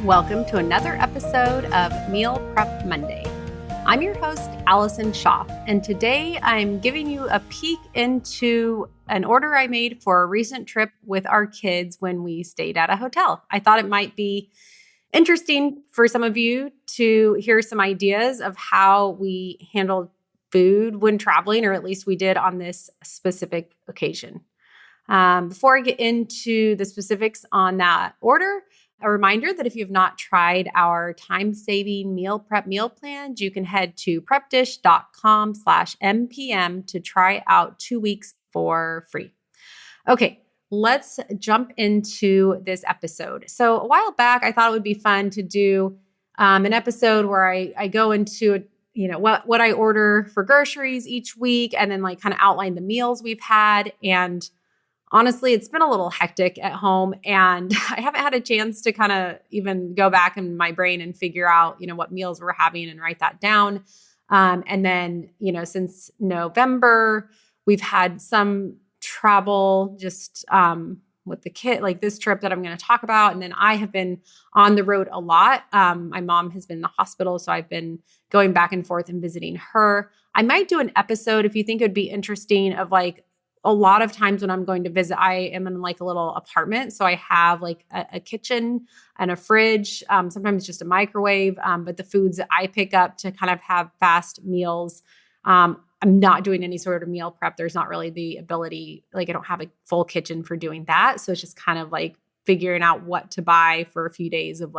Welcome to another episode of Meal Prep Monday. I'm your host, Allison Schaaf, and today I'm giving you a peek into an order I made for a recent trip with our kids when we stayed at a hotel. I thought it might be interesting for some of you to hear some ideas of how we handled food when traveling, or at least we did on this specific occasion. Before I get into the specifics on that order, a reminder that if you have not tried our time-saving meal prep meal plans, you can head to prepdish.com/mpm to try out 2 weeks for free. Okay, let's jump into this episode. So a while back, I thought it would be fun to do an episode where I go into what I order for groceries each week, and then kind of outline the meals we've had. And honestly, it's been a little hectic at home, and I haven't had a chance to kind of even go back in my brain and figure out, what meals we're having and write that down. And then, since November, we've had some travel just with the kid, like this trip that I'm going to talk about. And then I have been on the road a lot. My mom has been in the hospital, so I've been going back and forth and visiting her. I might do an episode, if you think it would be interesting, of a lot of times when I'm going to visit, I am in a little apartment. So I have a kitchen and a fridge, sometimes just a microwave. But the foods that I pick up to kind of have fast meals, I'm not doing any sort of meal prep. There's not really the ability, I don't have a full kitchen for doing that. So it's just kind of figuring out what to buy for a few days of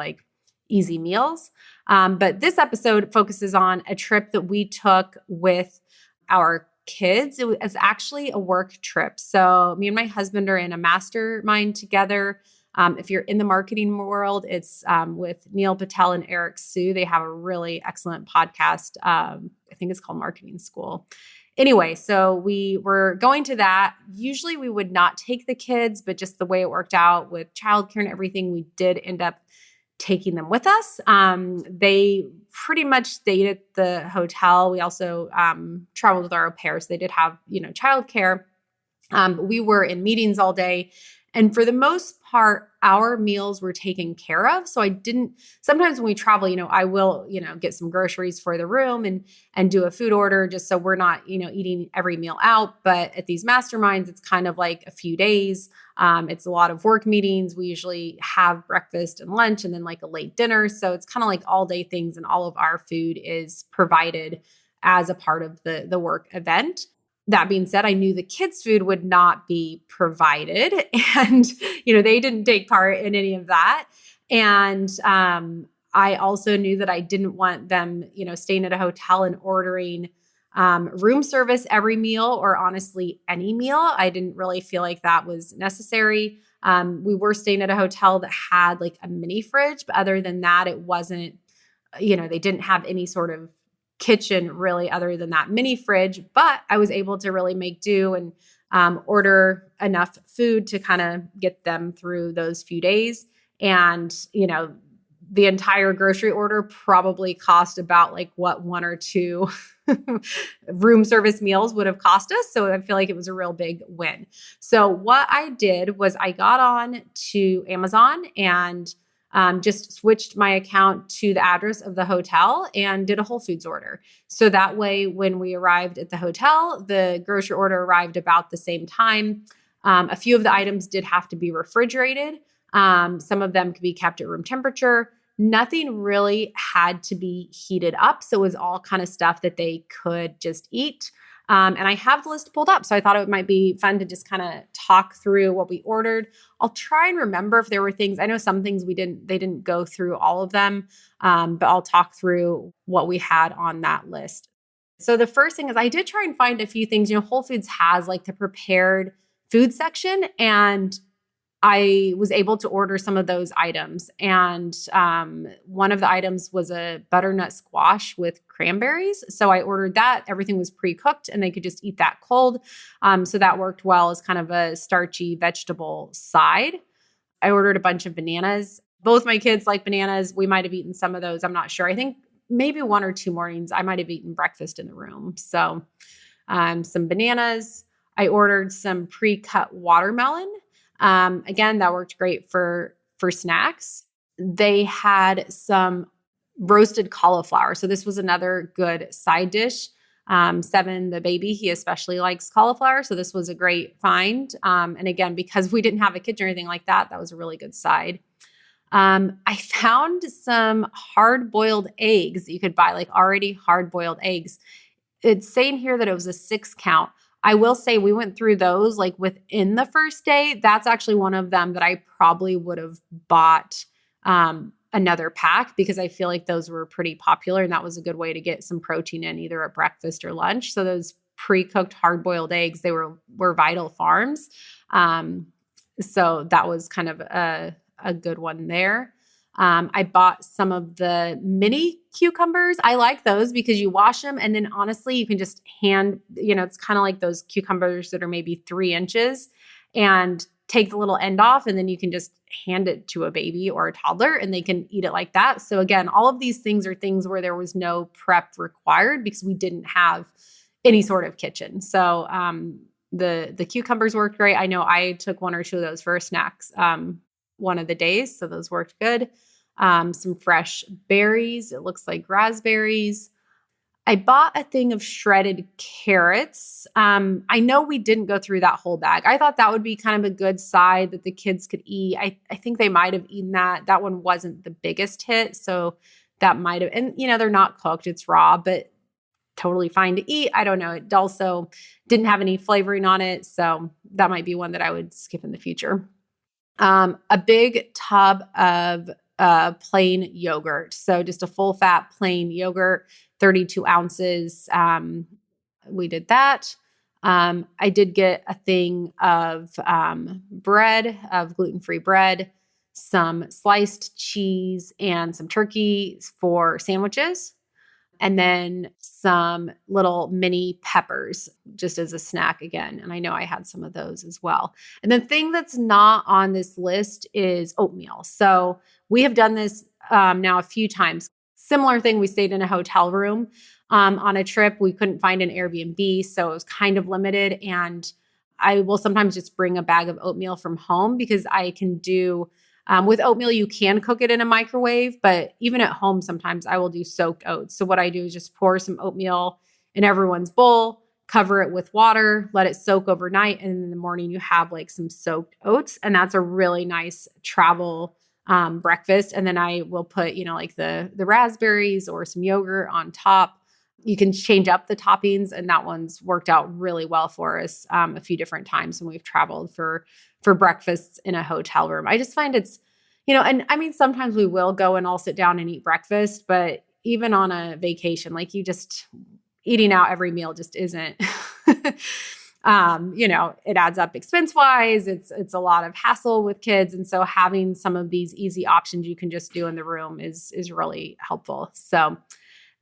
easy meals. But this episode focuses on a trip that we took with our kids. It was actually a work trip. So me and my husband are in a mastermind together. If you're in the marketing world, it's with Neil Patel and Eric Sue. They have a really excellent podcast. I think it's called Marketing School. Anyway, so we were going to that. Usually we would not take the kids, but just the way it worked out with childcare and everything, we did end up taking them with us. They pretty much stayed at the hotel. We also traveled with our au pair, so they did have, childcare. But we were in meetings all day. And for the most part, our meals were taken care of. So sometimes when we travel, I will, get some groceries for the room and do a food order just so we're not, eating every meal out. But at these masterminds, it's kind of a few days. It's a lot of work meetings. We usually have breakfast and lunch and then a late dinner. So it's kind of all day things, and all of our food is provided as a part of the work event. That being said, I knew the kids' food would not be provided, and they didn't take part in any of that. And I also knew that I didn't want them, staying at a hotel and ordering room service every meal, or honestly any meal. I didn't really feel like that was necessary. We were staying at a hotel that had a mini fridge, but other than that, it wasn't. They didn't have any sort of kitchen really other than that mini fridge, but I was able to really make do and order enough food to kind of get them through those few days. And, the entire grocery order probably cost about what one or two room service meals would have cost us. So I feel like it was a real big win. So what I did was I got on to Amazon and just switched my account to the address of the hotel and did a Whole Foods order. So that way, when we arrived at the hotel, the grocery order arrived about the same time. A few of the items did have to be refrigerated. Some of them could be kept at room temperature. Nothing really had to be heated up. So it was all kind of stuff that they could just eat. And I have the list pulled up, so I thought it might be fun to just kind of talk through what we ordered. I'll try and remember if there were things. I know some things they didn't go through all of them, but I'll talk through what we had on that list. So the first thing is I did try and find a few things. Whole Foods has the prepared food section, and I was able to order some of those items. And one of the items was a butternut squash with cranberries. So I ordered that. Everything was pre-cooked and they could just eat that cold. So that worked well as kind of a starchy vegetable side. I ordered a bunch of bananas. Both my kids like bananas. We might have eaten some of those. I'm not sure. I think maybe 1 or 2 mornings I might have eaten breakfast in the room. So some bananas. I ordered some pre-cut watermelon. Again, that worked great for snacks. they had some roasted cauliflower. So this was another good side dish. Seven, the baby, he especially likes cauliflower. So this was a great find. And again, because we didn't have a kitchen or anything like that, that was a really good side. I found some hard boiled eggs that you could buy, like already hard boiled eggs. It's saying here that it was a 6 count. I will say we went through those like within the first day. That's actually one of them that I probably would have bought another pack because I feel like those were pretty popular and that was a good way to get some protein in either at breakfast or lunch. So those pre-cooked hard-boiled eggs, they were Vital Farms. So that was kind of a good one there. I bought some of the mini cucumbers. I like those because you wash them and then honestly, you can just it's kind of like those cucumbers that are maybe 3 inches and take the little end off and then you can just hand it to a baby or a toddler and they can eat it like that. So again, all of these things are things where there was no prep required because we didn't have any sort of kitchen. So the cucumbers worked great. I know I took 1 or 2 of those for snacks one of the days. So those worked good. Some fresh berries. It looks like raspberries. I bought a thing of shredded carrots. I know we didn't go through that whole bag. I thought that would be kind of a good side that the kids could eat. I think they might have eaten that. That one wasn't the biggest hit. So that might have, and they're not cooked, it's raw, but totally fine to eat. I don't know. It also didn't have any flavoring on it. So that might be one that I would skip in the future. A big tub of plain yogurt. So just a full fat plain yogurt, 32 ounces. We did that. I did get a thing of bread, of gluten-free bread, some sliced cheese, and some turkey for sandwiches. And then some little mini peppers just as a snack again. And I know I had some of those as well. And the thing that's not on this list is oatmeal. So we have done this now a few times. Similar thing, we stayed in a hotel room on a trip. We couldn't find an Airbnb, so it was kind of limited. And I will sometimes just bring a bag of oatmeal from home because I can do with oatmeal, you can cook it in a microwave, but even at home, sometimes I will do soaked oats. So what I do is just pour some oatmeal in everyone's bowl, cover it with water, let it soak overnight. And in the morning, you have like some soaked oats. And that's a really nice travel breakfast. And then I will put, like the raspberries or some yogurt on top. You can change up the toppings, and that one's worked out really well for us a few different times when we've traveled for breakfasts in a hotel room. I just find it's, and I mean, sometimes we will go and all sit down and eat breakfast, but even on a vacation, like eating out every meal just isn't, it adds up expense wise. It's a lot of hassle with kids. And so having some of these easy options you can just do in the room is really helpful. So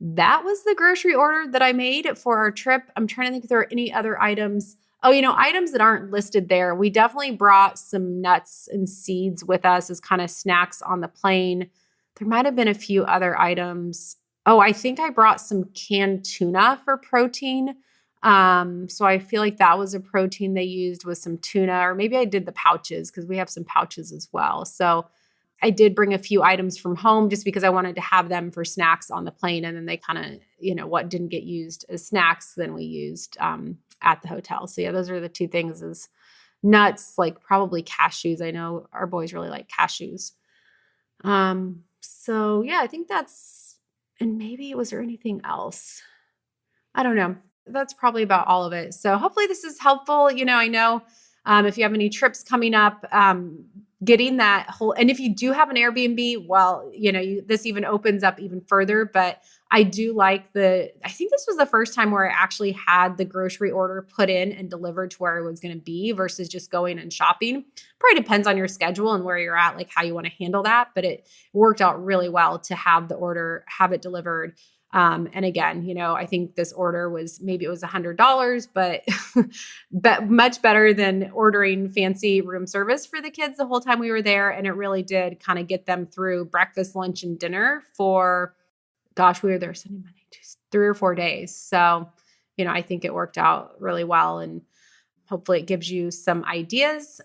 that was the grocery order that I made for our trip. I'm trying to think if there are any other items. Oh, items that aren't listed there. We definitely brought some nuts and seeds with us as kind of snacks on the plane. There might have been a few other items. Oh, I think I brought some canned tuna for protein. So I feel like that was a protein they used with some tuna, or maybe I did the pouches because we have some pouches as well. So I did bring a few items from home just because I wanted to have them for snacks on the plane. And then they kind of, what didn't get used as snacks, then we used at the hotel. So yeah, those are the two things is nuts, like probably cashews. I know our boys really like cashews. So yeah, I think and maybe was there anything else? I don't know. That's probably about all of it. So hopefully this is helpful. I know if you have any trips coming up, getting that whole, and if you do have an Airbnb, well, this even opens up even further, but I do like I think this was the first time where I actually had the grocery order put in and delivered to where it was going to be versus just going and shopping. Probably depends on your schedule and where you're at, like how you want to handle that, but it worked out really well to have the order, have it delivered. And again, I think this order maybe it was $100, but much better than ordering fancy room service for the kids the whole time we were there. And it really did kind of get them through breakfast, lunch, and dinner for, we were there Sunday, Monday, Tuesday, 3 or 4 days. So, I think it worked out really well and hopefully it gives you some ideas.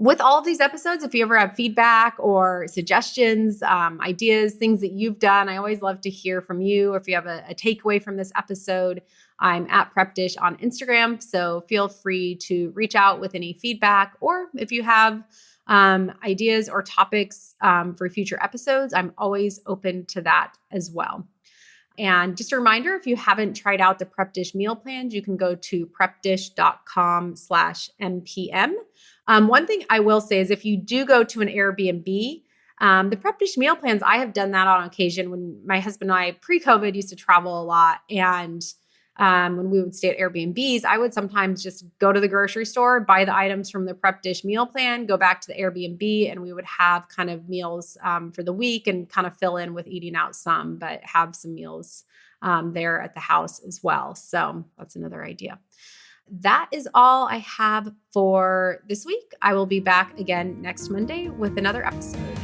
With all of these episodes, if you ever have feedback or suggestions, ideas, things that you've done, I always love to hear from you. Or if you have a takeaway from this episode, I'm at Prep Dish on Instagram. So feel free to reach out with any feedback. Or if you have ideas or topics for future episodes, I'm always open to that as well. And just a reminder, if you haven't tried out the Prep Dish meal plans, you can go to prepdish.com/MPM. One thing I will say is if you do go to an Airbnb, the Prep Dish meal plans, I have done that on occasion when my husband and I pre-COVID used to travel a lot. And when we would stay at Airbnbs, I would sometimes just go to the grocery store, buy the items from the Prep Dish meal plan, go back to the Airbnb, and we would have kind of meals for the week and kind of fill in with eating out some, but have some meals there at the house as well. So that's another idea. That is all I have for this week. I will be back again next Monday with another episode.